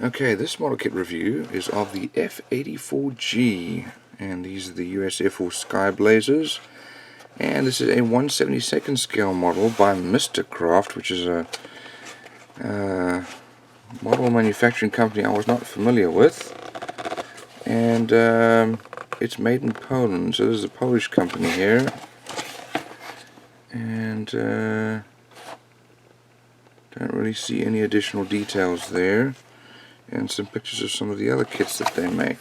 Okay, this model kit review is of the F-84G, and these are the US Air Force Skyblazers, and this is a 1/72nd scale model by MisterCraft, which is a model manufacturing company I was not familiar with, and it's made in Poland, so this is a Polish company here, and don't really see any additional details there. And some pictures of some of the other kits that they make.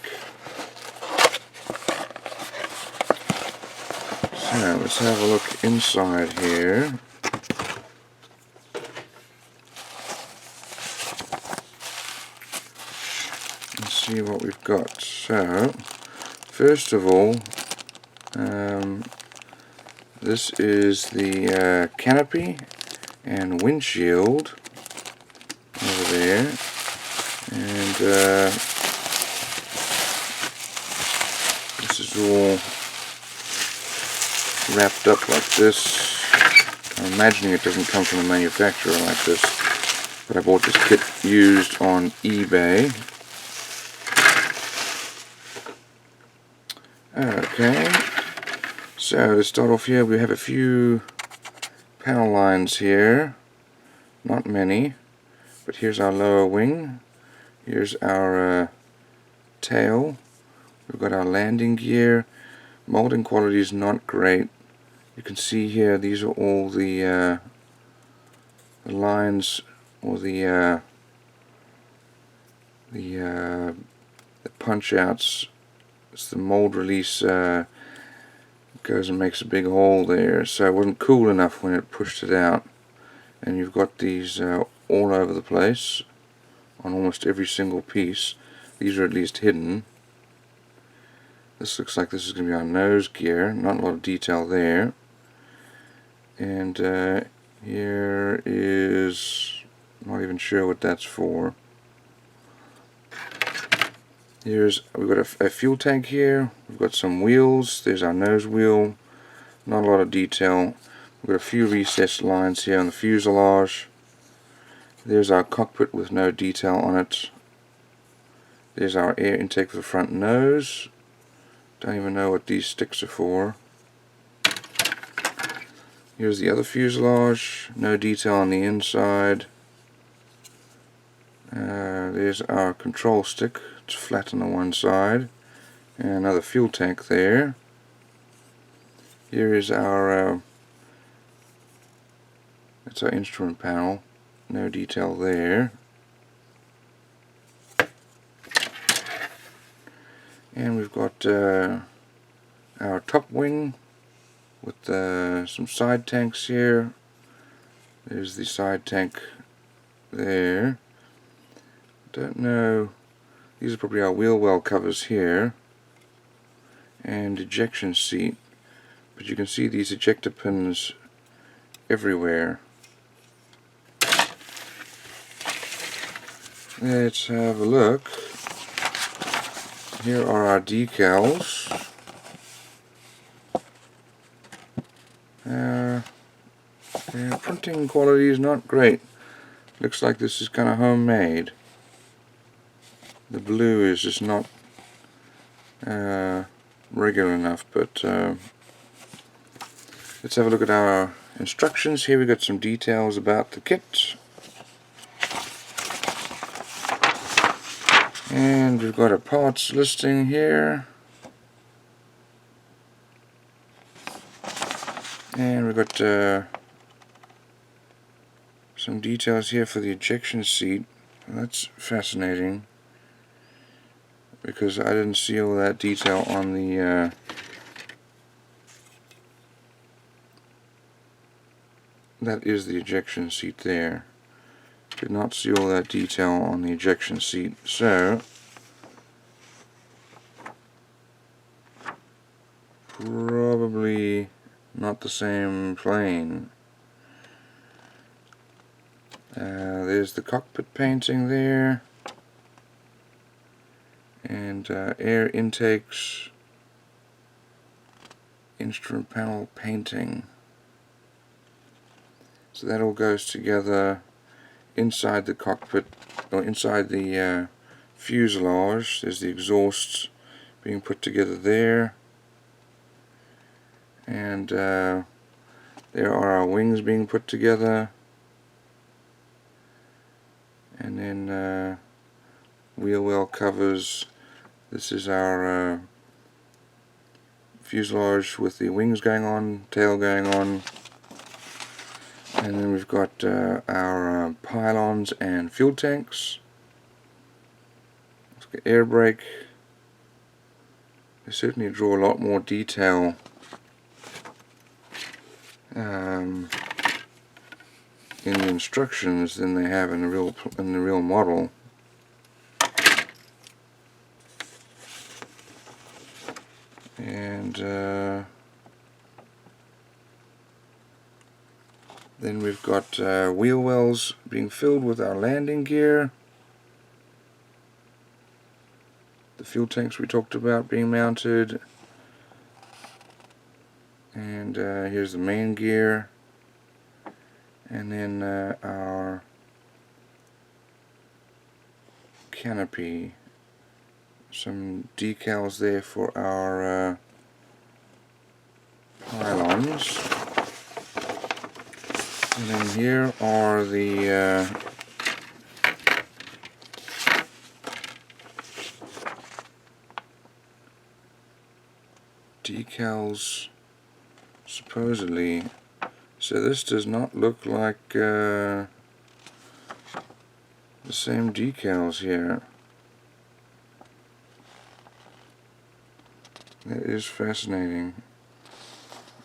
So let's have a look inside here. Let's see what we've got. So first of all, this is the Canopy and Windshield over there. And this is all wrapped up like this. I'm imagining it doesn't come from a manufacturer like this, but I bought this kit used on eBay. Okay, so to start off here, we have a few panel lines here, not many, but here's our lower wing. Here's our tail. We've got our landing gear. Molding quality is not great. You can see here these are all the lines, or the punch outs. It's the mold release goes and makes a big hole there, so it wasn't cool enough when it pushed it out. And you've got these all over the place on almost every single piece. These are at least hidden. This looks like this is going to be our nose gear, not a lot of detail there. And here is, not even sure what that's for. We've got a fuel tank here, we've got some wheels, there's our nose wheel, not a lot of detail. We've got a few recessed lines here on the fuselage. There's our cockpit with no detail on it. There's our air intake for the front nose. Don't even know what these sticks are for. Here's the other fuselage. No detail on the inside. There's our control stick. It's flat on the one side. And another fuel tank there. Here is our that's our instrument panel. No detail there. And we've got our top wing with some side tanks here. There's the side tank there. Don't know, these are probably our wheel well covers here. And ejection seat. But you can see these ejector pins everywhere. Let's have a look. Here are our decals. The printing quality is not great. Looks like this is kind of homemade. The blue is just not regular enough, but let's have a look at our instructions. Here we've got some details about the kit. And we've got a parts listing here. And we've got some details here for the ejection seat. That's fascinating, because I didn't see all that detail on the that is the ejection seat there. Did not see all that detail on the ejection seat, so probably not the same plane. There's the cockpit painting there, and air intakes, instrument panel painting. So that all goes together inside the cockpit, or inside the fuselage. There's the exhausts being put together there, and there are our wings being put together, and then wheel well covers. This is our fuselage with the wings going on, tail going on, and then we've got our pylons and fuel tanks. Let's get air brake. They certainly draw a lot more detail in the instructions than they have in the real model. And then we've got wheel wells being filled with our landing gear. The fuel tanks we talked about being mounted. And here's the main gear. And then our canopy. Some decals there for our pylons. And then here are the decals, supposedly. So this does not look like the same decals here. That is fascinating.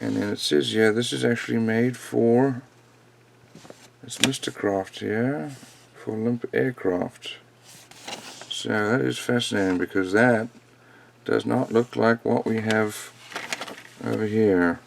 And then it says, yeah, this is actually made for, it's MisterCraft here, for Olympic aircraft. So that is fascinating, because that does not look like what we have over here.